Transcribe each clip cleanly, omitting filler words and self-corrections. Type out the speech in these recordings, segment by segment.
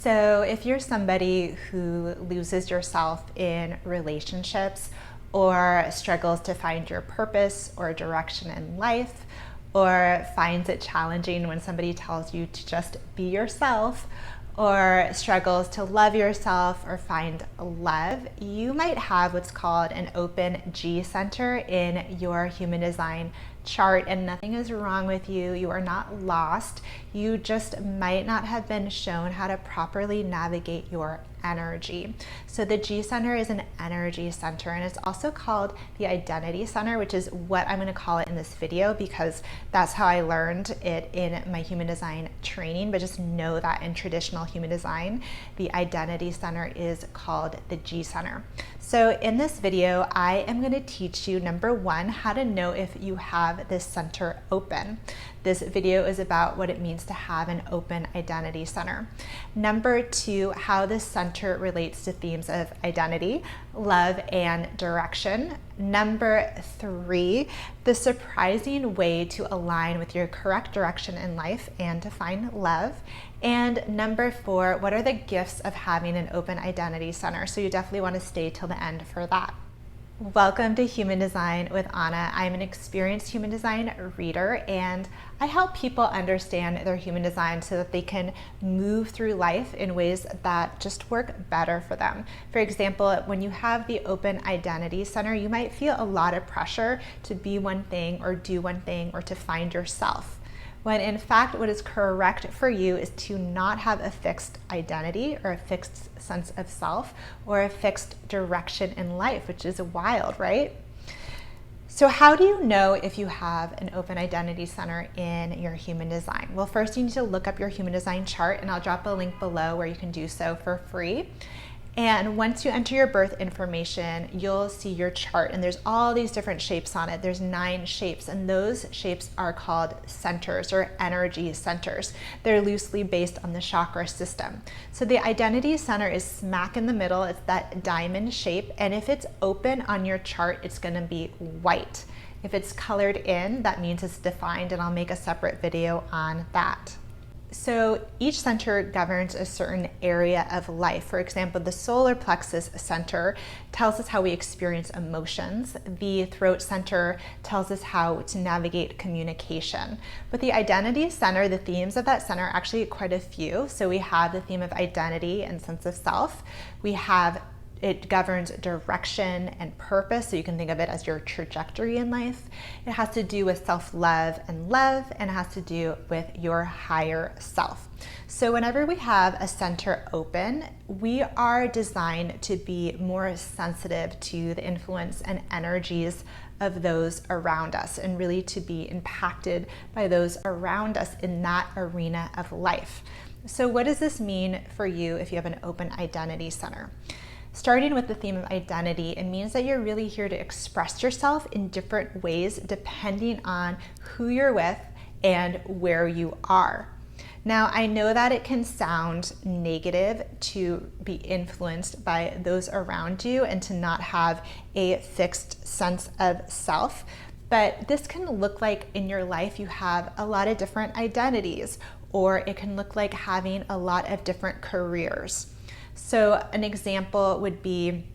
So if you're somebody who loses yourself in relationships or struggles to find your purpose or direction in life, or finds it challenging when somebody tells you to just be yourself, or struggles to love yourself or find love, you might have what's called an open G center in your human design chart, and nothing is wrong with you. You are not lost. You just might not have been shown how to properly navigate your energy. So the G center is an energy center, and it's also called the identity center, which is what I'm going to call it in this video because that's how I learned it in my human design training. But just know that in traditional human design, the identity center is called the G center. So in this video, I am going to teach you, number one, how to know if you have this center open. This video is about what it means to have an open identity center. Number two, how this center relates to themes of identity, love, and direction. Number three, the surprising way to align with your correct direction in life and to find love. And number four, what are the gifts of having an open identity center? So you definitely want to stay till the end for that. Welcome to Human Design with Anna. I'm an experienced human design reader, and I help people understand their human design so that they can move through life in ways that just work better for them. For example, when you have the open identity center, you might feel a lot of pressure to be one thing or do one thing or to find yourself, when in fact what is correct for you is to not have a fixed identity or a fixed sense of self or a fixed direction in life, which is wild, right? So how do you know if you have an open identity center in your human design? Well, first you need to look up your human design chart, and I'll drop a link below where you can do so for free. And once you enter your birth information, you'll see your chart, and there's all these different shapes on it. There's 9 shapes, and those shapes are called centers or energy centers. They're loosely based on the chakra system. So the identity center is smack in the middle. It's that diamond shape, and if it's open on your chart, it's going to be white. If it's colored in, that means it's defined, and I'll make a separate video on that. So each center governs a certain area of life. For example, the solar plexus center tells us how we experience emotions. The throat center tells us how to navigate communication. But the identity center, the themes of that center are actually quite a few. So we have the theme of identity and sense of self. It governs direction and purpose, so you can think of it as your trajectory in life. It has to do with self-love and love, and it has to do with your higher self. So whenever we have a center open, we are designed to be more sensitive to the influence and energies of those around us, and really to be impacted by those around us in that arena of life. So what does this mean for you if you have an open identity center? Starting with the theme of identity, it means that you're really here to express yourself in different ways depending on who you're with and where you are. Now, I know that it can sound negative to be influenced by those around you and to not have a fixed sense of self, but this can look like in your life you have a lot of different identities, or it can look like having a lot of different careers. So an example would be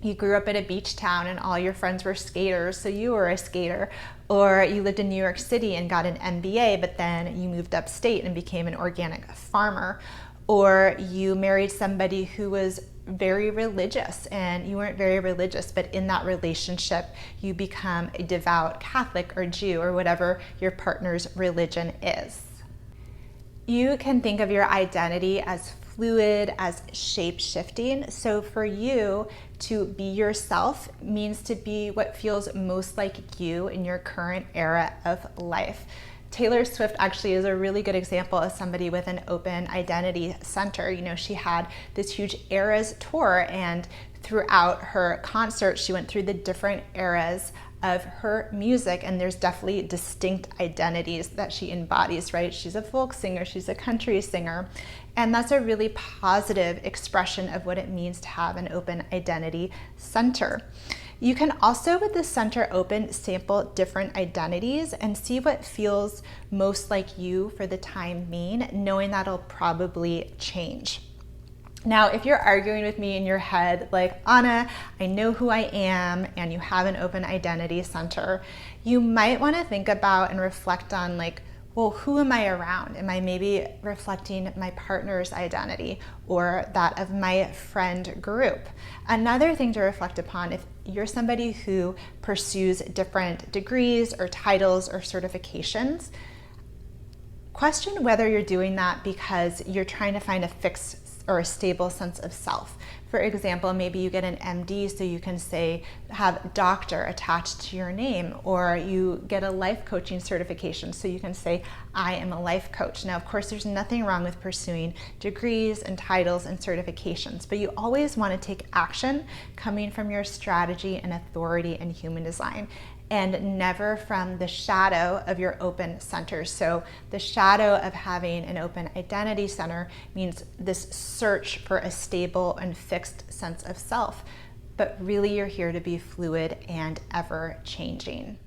you grew up in a beach town and all your friends were skaters, so you were a skater. Or you lived in New York City and got an MBA, but then you moved upstate and became an organic farmer. Or you married somebody who was very religious and you weren't very religious, but in that relationship you become a devout Catholic or Jew or whatever your partner's religion is. You can think of your identity as fluid, as shape-shifting. So for you to be yourself means to be what feels most like you in your current era of life. Taylor Swift actually is a really good example of somebody with an open identity center. You know, she had this huge Eras tour, and throughout her concert, she went through the different eras of her music, and there's definitely distinct identities that she embodies, right? She's a folk singer, she's a country singer, and that's a really positive expression of what it means to have an open identity center. You can also, with the center open, sample different identities and see what feels most like you for the time being, knowing that'll probably change. Now, if you're arguing with me in your head, like, Anna, I know who I am, and you have an open identity center, you might want to think about and reflect on, like, well, who am I around? Am I maybe reflecting my partner's identity or that of my friend group? Another thing to reflect upon, if you're somebody who pursues different degrees or titles or certifications, question whether you're doing that because you're trying to find a fixed or a stable sense of self. For example, maybe you get an MD so you can say, have doctor attached to your name, or you get a life coaching certification so you can say, I am a life coach. Now, of course, there's nothing wrong with pursuing degrees and titles and certifications, but you always want to take action coming from your strategy and authority in human design, and never from the shadow of your open center. So the shadow of having an open identity center means this search for a stable and fixed sense of self, but really you're here to be fluid and ever changing.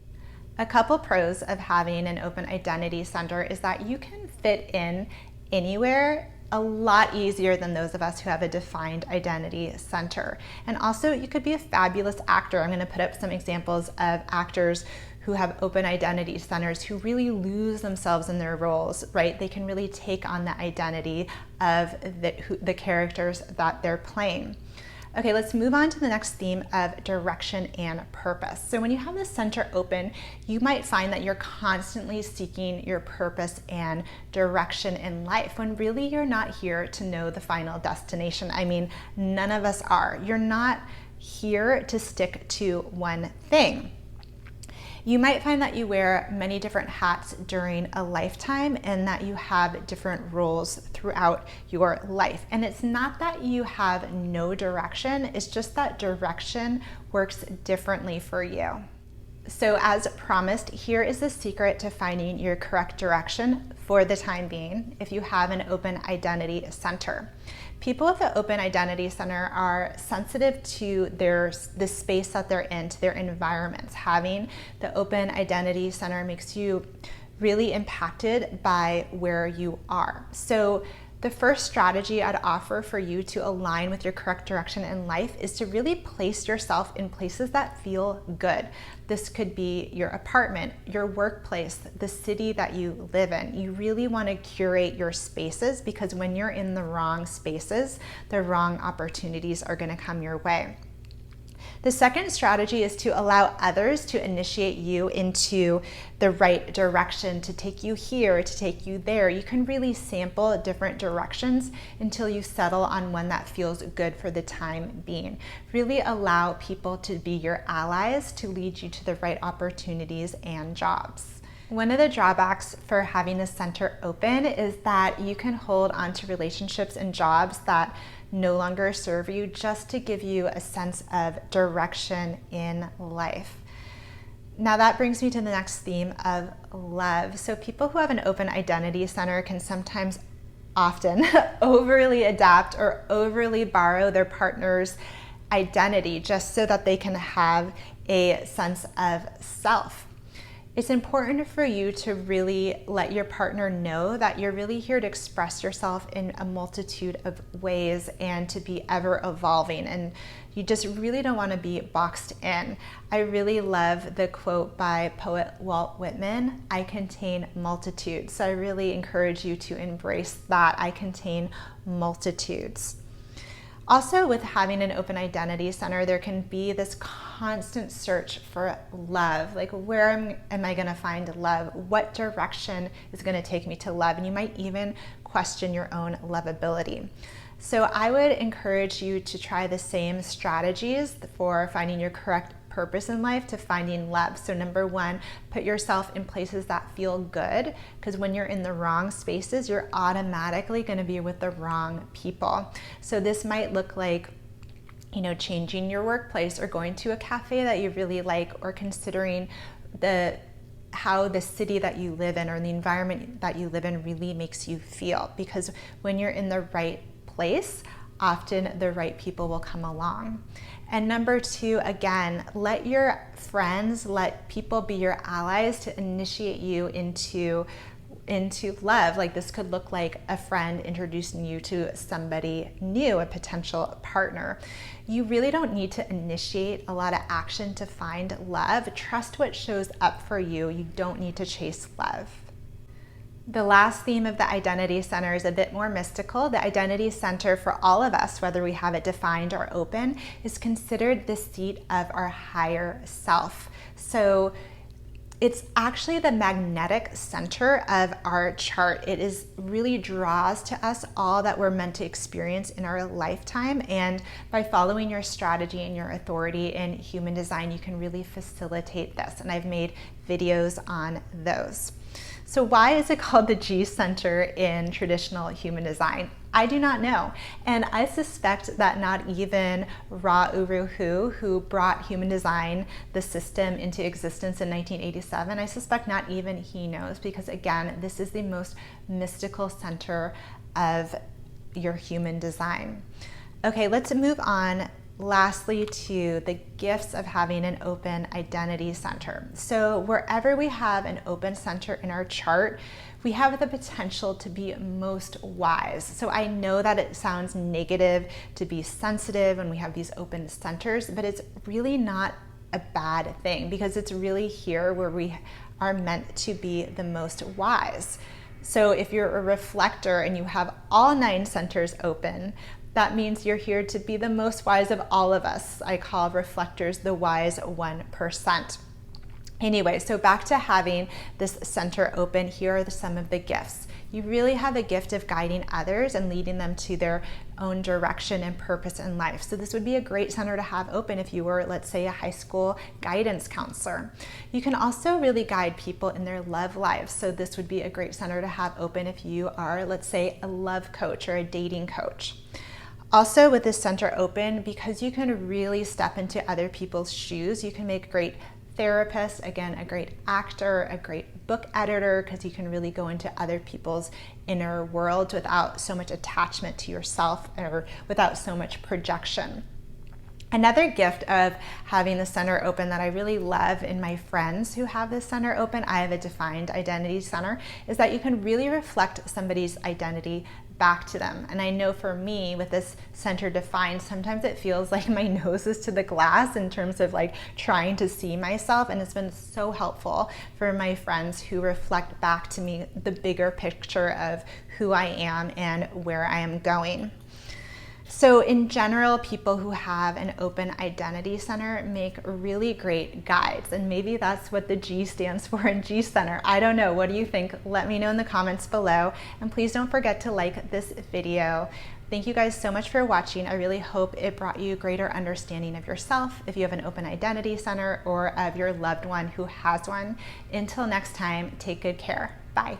A couple pros of having an open identity center is that you can fit in anywhere a lot easier than those of us who have a defined identity center. And also, you could be a fabulous actor. I'm going to put up some examples of actors who have open identity centers who really lose themselves in their roles, right? They can really take on the identity of the characters that they're playing. Okay, let's move on to the next theme of direction and purpose. So when you have the center open, you might find that you're constantly seeking your purpose and direction in life, when really you're not here to know the final destination. I mean, none of us are. You're not here to stick to one thing. You might find that you wear many different hats during a lifetime and that you have different roles throughout your life. And it's not that you have no direction, it's just that direction works differently for you. So as promised, here is the secret to finding your correct direction for the time being if you have an open identity center. People with an open identity center are sensitive to the space that they're in, to their environments. Having the open identity center makes you really impacted by where you are. So the first strategy I'd offer for you to align with your correct direction in life is to really place yourself in places that feel good. This could be your apartment, your workplace, the city that you live in. You really want to curate your spaces, because when you're in the wrong spaces, the wrong opportunities are going to come your way. The second strategy is to allow others to initiate you into the right direction, to take you here, to take you there. You can really sample different directions until you settle on one that feels good for the time being. Really allow people to be your allies to lead you to the right opportunities and jobs. One of the drawbacks for having the center open is that you can hold onto relationships and jobs that no longer serve you just to give you a sense of direction in life. Now that brings me to the next theme of love. So people who have an open identity center can sometimes often overly adapt or overly borrow their partner's identity just so that they can have a sense of self. It's important for you to really let your partner know that you're really here to express yourself in a multitude of ways and to be ever evolving. And you just really don't want to be boxed in. I really love the quote by poet Walt Whitman, "I contain multitudes." So I really encourage you to embrace that. I contain multitudes. Also, with having an open identity center, there can be this constant search for love. Like, where am I going to find love? What direction is going to take me to love? And you might even question your own lovability. So I would encourage you to try the same strategies for finding your correct purpose in life to finding love. So number one, put yourself in places that feel good, because when you're in the wrong spaces, you're automatically going to be with the wrong people. So this might look like, changing your workplace or going to a cafe that you really like, or considering how the city that you live in or the environment that you live in really makes you feel. Because when you're in the right place, often the right people will come along. And number two, again, let your friends, let people be your allies to initiate you into into love. Like this could look like a friend introducing you to somebody new, a potential partner. You really don't need to initiate a lot of action to find love. Trust what shows up for you. You don't need to chase love. The last theme of the identity center is a bit more mystical. The identity center for all of us, whether we have it defined or open, is considered the seat of our higher self. So it's actually the magnetic center of our chart. It is really draws to us all that we're meant to experience in our lifetime. And by following your strategy and your authority in human design, you can really facilitate this. And I've made videos on those. So why is it called the G center in traditional human design? I do not know. And I suspect that not even Ra Uru Hu, who brought human design, the system, into existence in 1987, I suspect not even he knows, because again, this is the most mystical center of your human design. Okay, let's move on lastly to the gifts of having an open identity center. So wherever we have an open center in our chart, we have the potential to be most wise. So I know that it sounds negative to be sensitive when we have these open centers, but it's really not a bad thing, because it's really here where we are meant to be the most wise. So if you're a reflector and you have all 9 centers open, that means you're here to be the most wise of all of us. I call reflectors the wise 1%. Anyway, so back to having this center open, here are some of the gifts. You really have a gift of guiding others and leading them to their own direction and purpose in life. So this would be a great center to have open if you were, let's say, a high school guidance counselor. You can also really guide people in their love lives. So this would be a great center to have open if you are, let's say, a love coach or a dating coach. Also, with this center open, because you can really step into other people's shoes, you can make a great therapist, again, a great actor, a great book editor, because you can really go into other people's inner worlds without so much attachment to yourself or without so much projection. Another gift of having the center open that I really love in my friends who have this center open, I have a defined identity center, is that you can really reflect somebody's identity back to them. And I know for me, with this center defined, sometimes it feels like my nose is to the glass in terms of like trying to see myself. And it's been so helpful for my friends who reflect back to me the bigger picture of who I am and where I am going. So in general, people who have an open identity center make really great guides, and maybe that's what the G stands for in G Center. I don't know. What do you think? Let me know in the comments below, and please don't forget to like this video. Thank you guys so much for watching. I really hope it brought you greater understanding of yourself if you have an open identity center, or of your loved one who has one. Until next time, take good care. Bye.